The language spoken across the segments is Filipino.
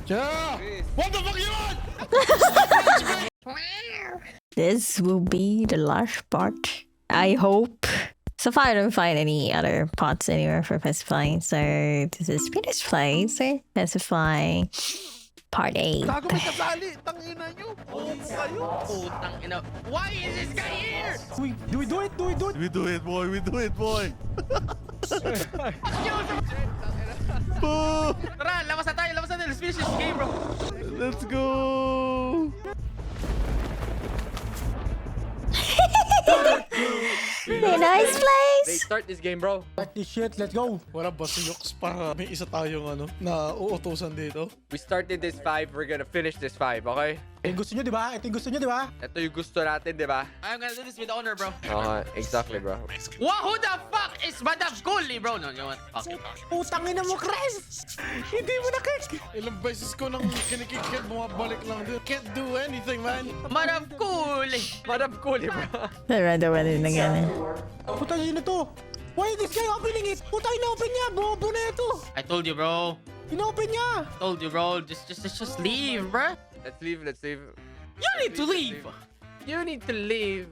Yeah! What the fuck you want? This will be the last part. I hope. So far, I don't find any other pots anywhere for Pacifying. So this is Peter's place. Pacifying part 8. Gago may kasali. Tangina nyo. Oo kayo. Putang ina. Why is this guy here? Do we do it? Do we do it? We do it, boy. We do it, boy. Tara, labas na tayo. Let's finish this game, bro. Let's go. Nice They place! start this game, bro. Like this shit, let's go. Wala ba si Yox para may isa tayong na uutusan dito? We started this 5. We're gonna finish this 5, okay? Ito yung gusto nyo, di ba? Ito yung gusto nyo, di ba? Ito yung gusto natin, di ba? I'm gonna do this with honor, bro. Exactly, bro. Wow, who the fuck is Madam Cooley, bro? No, you know what? Fuck it. Putangin na mo, Chris! Hindi mo na-kick! Ilang beses ko nang kinikikit, bumabalik lang din. Can't do anything, man. Madam Cooley! Madam Cooley, bro. Random running again. Putang yun na to. Why is this guy opening it? Putang ina-open niya, bobo na ito. I told you, bro. Inopen niya. Told you, bro. Just leave, bro. Let's leave. You need to leave. You need to leave.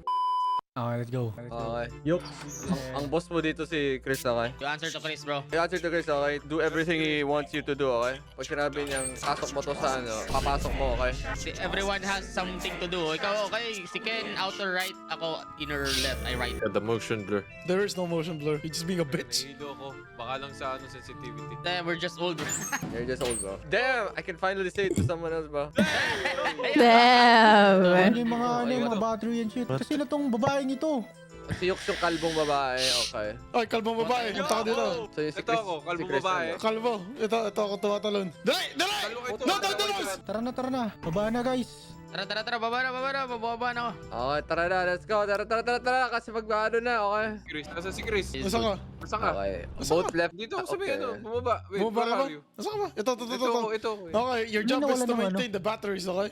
Okay, let's go. Okay. Yok. Ang boss mo dito si Chris, okay? You answer to Chris, bro. You answer to Chris, okay? Do everything he wants you to do, okay? Pag sinabi niyang pasok mo to sa papasok mo, okay? Everyone has something to do. Ikaw, okay. Si Ken, outer right. Ako, inner left. I right. The motion blur. There is no motion blur. He's just being a bitch. Nahilo ko. Baka lang sa sensitivity. We're just old, bro. You're just old, bro. Damn! I can finally say it to someone else, bro. Damn! Yung mga battery and shit. Kasi na tong babaeng ito. Si Yox yung kalbong babae, okay. Ay, kalbong babae. Punta ka dito. So yung si Ito Chris, ako, kalbong si Chris, babae. ano? Kalbo. Ito ako tumatalon. Dali! Dali! Ito, No, no. Tara na. Baba na, guys. Tara. Baba na ako. Okay, tara na, let's go. Tara. Kasi magbaano na, okay? Chris, nasa si Chris? Nasaan ka? Nasaan ka? Okay. Saan Both ka? left. Dito ako sabi, Okay. bumaba. Wait, Bumaba where na ba? are you? Nasaan ka ba? Ito. Ito ako. Okay, your job Hindi is to nawala ng maintain the batteries, okay?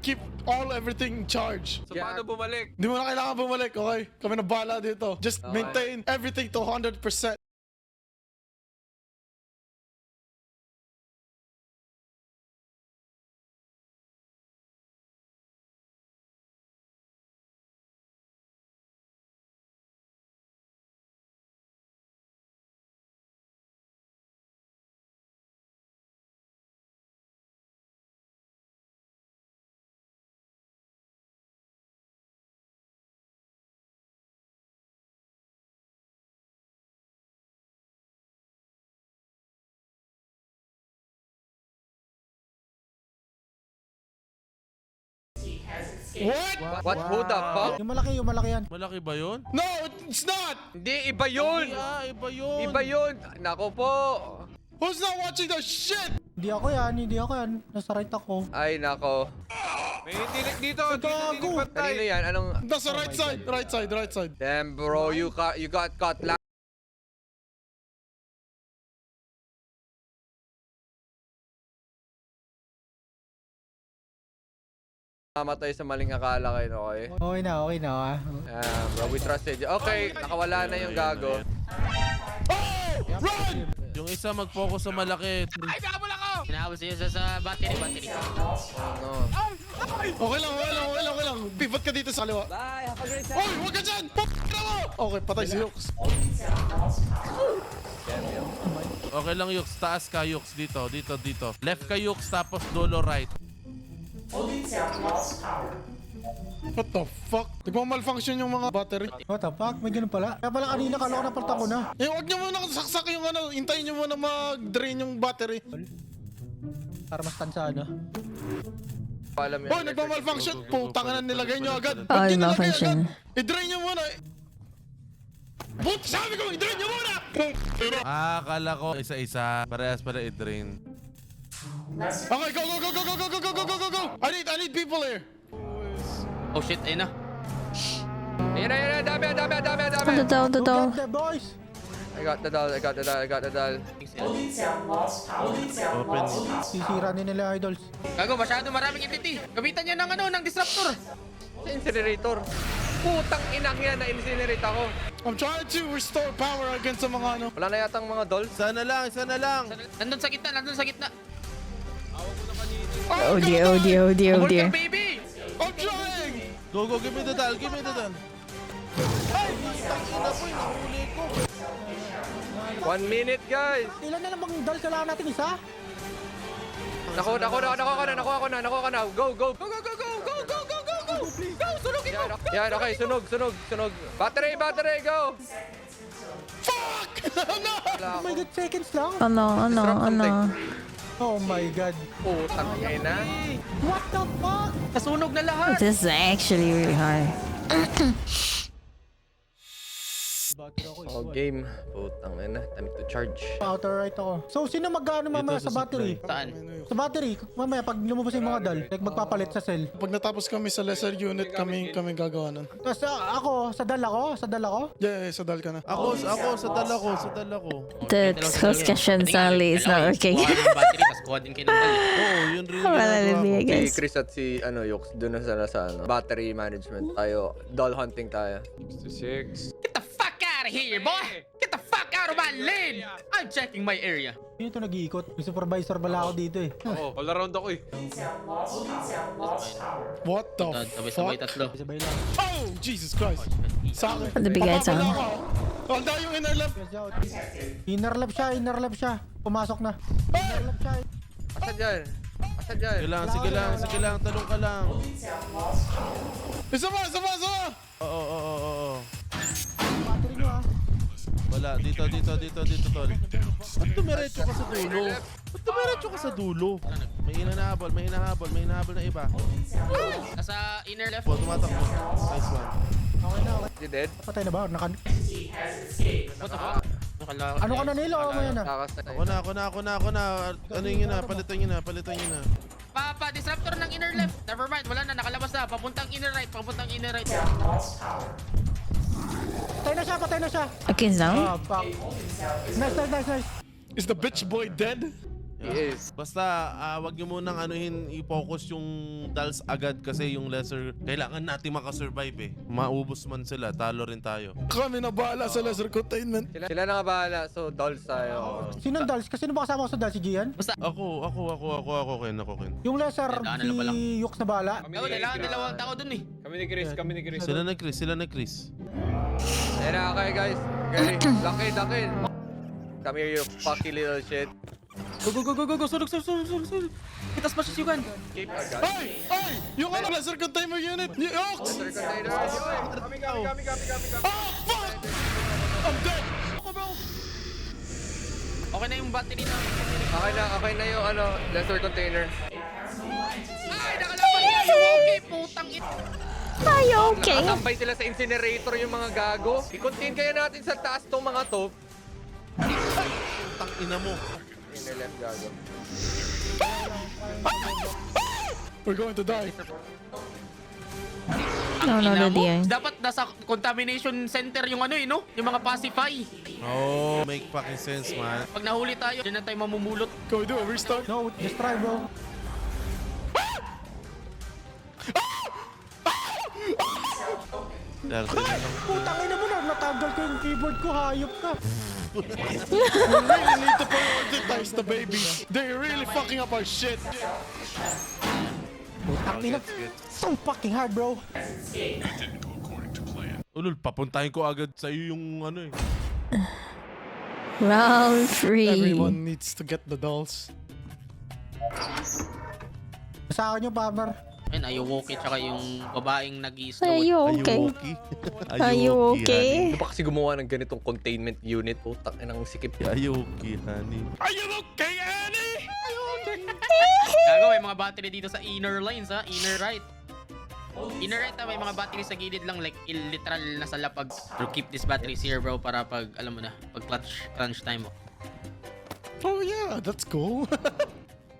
Keep everything in charge. So paano bumalik? Di mo na kailangan bumalik, okay? Kami na bala dito. Just Okay. maintain everything to 100%. What? What? Who the fuck? Yung malaki yan. Malaki ba yun? No, it's not! Hindi, iba yun! Iba yun. Iba yun! Nako po! Who's not watching the shit? Hindi ako yan. Nasa right ako. Ay, nako. May tinik dito. Gago. Kanino yan? Anong... Nasa right side. Right side. Damn, bro. You got caught lang. Mamatay sa maling akala kayo, okay? Okay na ah. Bro, we trusted you. Okay, nakawala na yung gago. Oh! Run! Yung isa mag-focus sa malaki. Ay, nakabula ko! Hinahabol sa'yo sa battery. Ano? Okay lang. Pivot ka dito sa kaliwa. Bye! Have a great time! Oy, huwag ka dyan! P***na mo! Okay, patay si Yox. Okay lang, Yux. Taas ka, Yux. Dito. Left ka, Yux. Tapos dulo right. What the fuck? Nagmamalfunction yung mga battery. What the fuck? May ganun pala. Kaya pala kanina kala ko napalta ko na. Eh, huwag niyo muna saksak yung hintayin niyo muna mag-drain yung battery. Para mas tansada. Alam yan. Boy, nagmamalfunction. Putang na nilagay niyo agad. Oh, Ba't niyo nilagay malfunction. agad? I-drain niyo muna. But sabi ko, i-drain niyo muna! Akala ko isa-isa. Parehas pala i-drain. Okay, go! I need people here. Oh shit, ayun na. Ayun na. Dami. The door. Get them, boys! I got the doll. Open. Sisira din nila idols. Gago, masyado maraming entity. Gamitan niya ng disruptor. Sa incinerator. Putang inang yan na incinerate ako. I'm trying to restore power against sa mga Wala na yatang mga dolls. Isa na lang. Nandun sa gitna. Oh dear, oh dear, oh dear, oh Abort dear. ka, baby! I'm trying! Go, go, give me the dal, give me the dal. Ay, tangina po, nahuli ko. 1 minute, guys. Ilan na lang bang dal kailangan natin isa? Nakuha ko na. Go, go. Go, go, go, go, go, go, go, go, go! Go, sunugin mo! Yan, okay. Sunog. Battery, go. Oh my god, seconds lang? Oh no, oh no, oh no. Oh my god. Putang ina. What the fuck? Nasunog na lahat! This is actually really hard. Battery ako, Oh, game. Putang ina. Time to charge. outer right ako. So, sino mag-ano mamaya Dito sa battery? Saan? Sa battery, mamaya pag lumabas yung mga dal, like magpapalit sa cell. Pag natapos kami sa lesser unit, kami gagawa nun. Tapos ako, sa dal ako? Yeah, sa dal ka na. Ako, sa dala ko. The close question suddenly is not working. Kuha ng battery, tapos kuha din kayo ng balik. Oo, yun rin yung Wala ginagawa na ko. I Si guess. Chris at si Yox, doon na sila sa battery management. Tayo, doll hunting tayo. 66. Get the fuck out of here, boy! Get the fuck out of my lane! I'm checking my area. Yun ito nag-iikot. May supervisor bala ako dito eh. Oo, all around ako eh. What the Sabay-sabay fuck? tatlo. Sabay lang. Oh, Jesus Christ. Sa akin. Ano bigay sa Papabala akin? ako. Wala yung inner left. Press out. Inner lap siya. Pumasok na. Inner lap siya. Asa dyan? Sige lang, talong ka lang. Isa pa. Oo. Battery nyo ah. Wala, dito, tol. Ba't dumiretso ka sa dulo? May hinahabol na iba. Nasa inner left. O, tumatakbo. Nice one. Okay na, okay. You dead? Patay na ba? What the fuck? Ano ka na nilo? O mo yan ah. Takas na. Ako na. Ano yun na? Palitan nyo na. Papa, disruptor ng inner left. Never mind, wala na, nakalabas na. Papuntang inner right. Patay na siya. Okay, now? Oh, fuck. Nice. Is the bitch boy dead? He is. Basta, wag nyo munang i-focus yung dals agad kasi yung lesser, kailangan natin makasurvive eh. Maubos man sila, talo rin tayo. Kami na bahala sa lesser containment. Sila na nga bahala. So, dolls tayo. Sinong dals? Kasi sino ba kasama ko sa dals? Si Gian? Ako, Ken. Yung lesser, Daanan na ba lang? si Yux na bala. Ako, kailangan dalawang tao dun eh. Kami ni Chris. Sila na Chris. Ayan na, okay guys. Okay, lakin. Come here, you fucky little shit. Go, sunog. Kitas pa siya siugan. Keep agad. Ay! Yung ano, lesser containment unit! Yox! Sir container. Kami. Oh, fuck! I'm dead! Okay na yung battery na. Okay na yung lesser container. Ay, nakalaban niya yung okay, putang ito. Are you okay? Nakatambay sila sa incinerator yung mga gago. I-contain kaya natin sa taas tong mga to. Tang ina mo. Inner left gago. We're going to die. No, Ina mo, dear. dapat nasa contamination center yung no? Yung mga pacify. Oh, make fucking sense, man. Pag nahuli tayo, dyan na tayo mamumulot. Can we do a restart? No, just try bro. Putang ina mo na, natanggal ko yung keyboard ko, hayop ka. We really need to prioritize the babies. They're really fucking up our shit. Putang ina. So fucking hard bro. Ulul, papuntahin ko agad sa iyo yung eh. Round 3. Everyone needs to get the dolls. Sa akin yung farmer. Ayun, Ayuwoki tsaka yung babaeng Are nag-i-slow. you okay? Are you okay? Ano ba kasi gumawa ng ganitong containment unit? Putang inang sikip yan. Ayuki, honey. Are you okay, Annie? Gago, may mga battery dito sa inner lines ha, inner right. Inner right may mga battery sa gilid lang, like literal na sa lapag. To keep these batteries here bro, para pag, alam mo na, pag crunch time mo. Oh yeah, that's cool.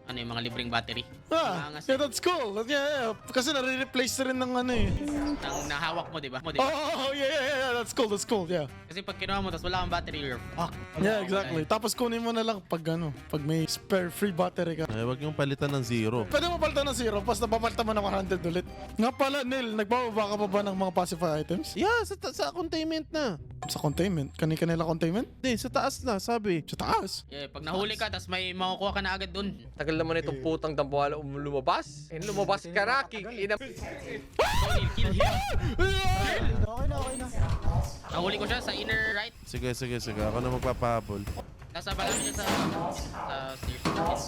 Ano yung mga libreng battery? Yeah, that's cool. Yeah. Kasi nare-replace rin ng Nang nahawak mo, di ba? Oh, yeah. That's cool, yeah. Kasi pag kinuha mo, tapos wala kang battery, you're fuck. Yeah, exactly. Tapos kunin mo na lang pag pag may spare free battery ka. Ay, wag yung palitan ng zero. Pwede mo palitan ng 0, basta papalitan mo ng 100 ulit. Nga pala, Neil, nagbababa ka pa ba ng mga pacify items? Yeah, sa containment na. Sa containment. Kanila containment? Hindi, sa taas na, sabi. Sa taas. Yeah, pag nahuli ka, tas may makukuha ka na agad dun. Tagal naman itong putang dambuhala lumabas. Lumabas ka na, ina. Kill him. Okay na, okay na. Nahuli ko siya sa inner right. Sige. Ako na magpapahabol. Nasa balang siya sa stairs. Sa stairs.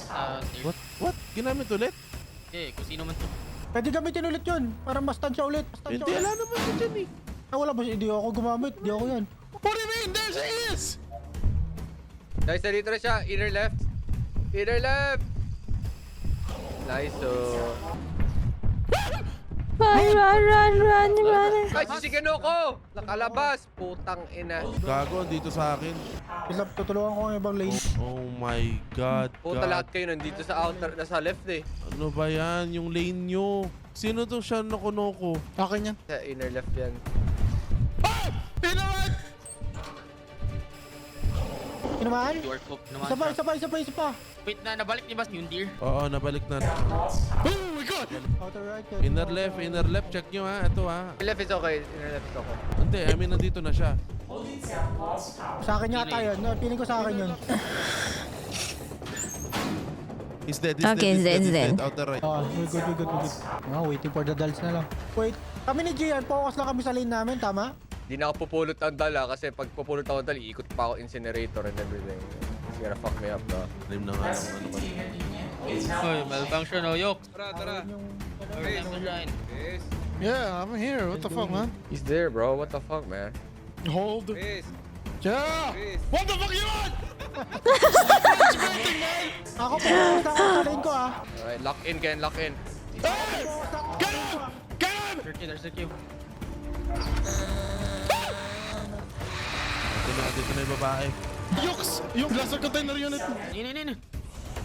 What? Ginamit ulit? Okay, kung sino man to. Pwede gamitin ulit yun. Para mastansya ulit. Hindi, wala naman na dyan eh. Wala ba? Hindi ako gumamit. Hindi ako yan. What do you mean? There she is! Guys, dito na siya. Inner left. Inner left. Nice, Run. Ay, sisigano ko! Nakalabas! Putang ina. Gago, dito sa akin. Tutulungan ko ang ibang lane. Oh my God. Puta lahat kayo nandito sa outer, nasa left eh. Ano ba yan? Yung lane nyo. Sino tong siya noko-noko? Akin yan. Sa inner left yan. Pinaman! Inamaan? Door cook naman. Isa pa. Wait na, nabalik ni Bas yung deer. Oo, nabalik na. Oh my God! Outer right. Inner left. Check nyo ha. Ito ha. Inner left is okay. Inner left is okay. Hindi, I mean, nandito na siya. Sa akin yata yun. No, feeling ko sa akin yun. He's dead. Okay, he's dead. Outer right. Oh, we're good. Waiting for the dolls na lang. Wait, kami ni Gian, focus lang kami sa lane namin, tama? Di na ako pupulot ang dala kasi pag pupulot ako ang dala, iikot pa ako incinerator and everything. It's gonna fuck me up, no? Alim na nga ng ano ba. Oy, malfunction o yok. Tara. Yeah, I'm here. What the fuck, man? He's there, bro. What the fuck, man? Hold. Chris. Yeah! What the fuck you want? Ako focus ako sa lane ko ah. Alright, lock in, Ken. Lock in. Hey! Get him! Get him! There's a queue. Dito na yung babae. Yuks! Yung glass container unit. Nini.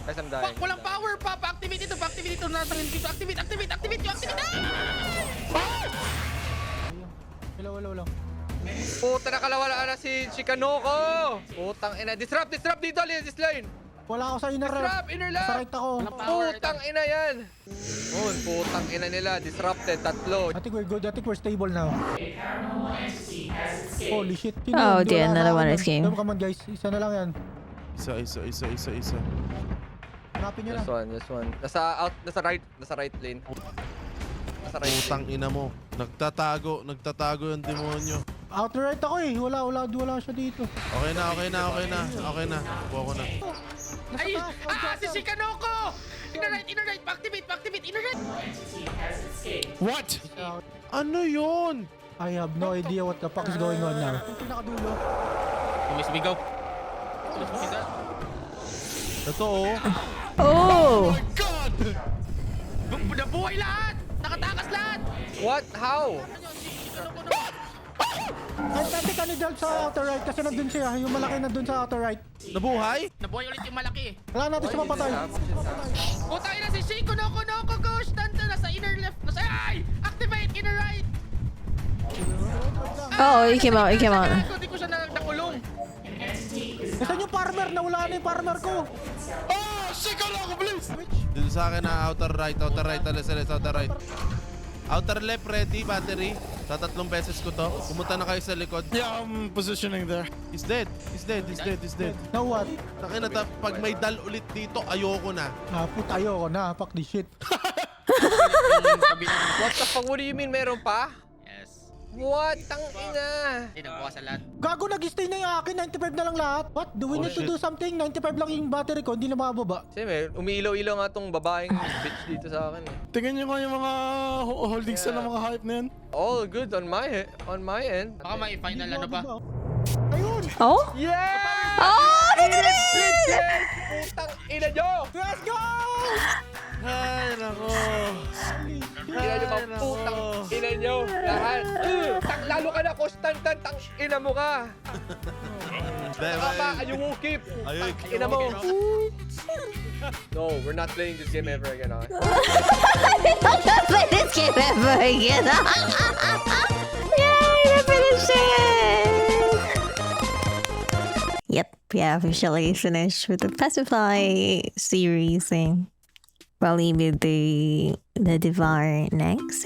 Guys, I'm Fuck, dying. walang power pa. Pa-activate ito. Nasa dito. Activate. Wala. Puta, nakalawala na si Chikanoko! Putang ina. Disrupt dito, this lane! Wala ako sa inner right. Disrupt, inner Sa left! right ako. Putang ina yan! Putang ina nila. Disrupted, tatlo. I think we're good. I think we're stable now. Holy shit. Oh, dear, another one escaped. Come on guys. Isa na lang yan. Isa. Hanapin nyo na. This one. Nasa right lane. Nasa right Putang ina mo. Nagtatago yung demonyo. Outer right ako eh. Wala siya dito. Okay na. Kuha ko na. Ay! Si Shikanoko! Inner right. Pa-activate. Inner right. What? Ano yun? I have no idea what the fuck is going on now. Yung pinakadulo. Tumisbigaw. Ito oh. Oh! God! Nabuhay lahat! Nakatakas lahat! What? How? Ay, pwede ka ni Dal sa outer right kasi nandun siya. Yung malaki nandun sa outer right. Nabuhay? Nabuhay ulit yung malaki. Wala natin siya mapatay. Putay na si Shiko Noko Gosh! Nasa inner left. Activate inner right! Oh, he came out. Hindi ko siya nakulong. Nasaan yung farmer? Nawala na yung farmer ko. Oh, shit! Go, please! Dito sa akin na outer right. Alis, outer right. Outer left ready, battery. Sa 3 beses ko to. Pumunta na kayo sa likod. Yeah, I'm positioning there. He's dead. Now what? Takin na pag may dal ulit dito, ayoko na. Puta, ayoko na. Fuck this shit. What the fuck? What do you mean meron pa? Yes. What? Tangina! Hindi, nagbuka sa lahat. Gago, nag-stay na yung akin. 95 na lang lahat. What? Do we need to do something? 95 lang yung battery ko. Hindi na makababa. Kasi may umiilaw-ilaw nga tong babaeng bitch dito sa akin eh. Tingnan nyo nga yung mga holdings na ng mga hype na yan. All good on my end. Baka may final ano pa. Ayun! Oh? Yeah! Oh! Bitches! Putang ina nyo! Let's go! Ay, nako. Ina nyo ba? Putang ina nyo! Lahat! Lalo ka na, Konstantan! Tang ina mo ka! Tama, ayungukip! Tang ina mo! No, we're not playing this game ever again, okay? I'm not play this game ever again. Yay, I finished it! Yep, yeah, officially finished with the Pacify series thing. Probably with the Devour next.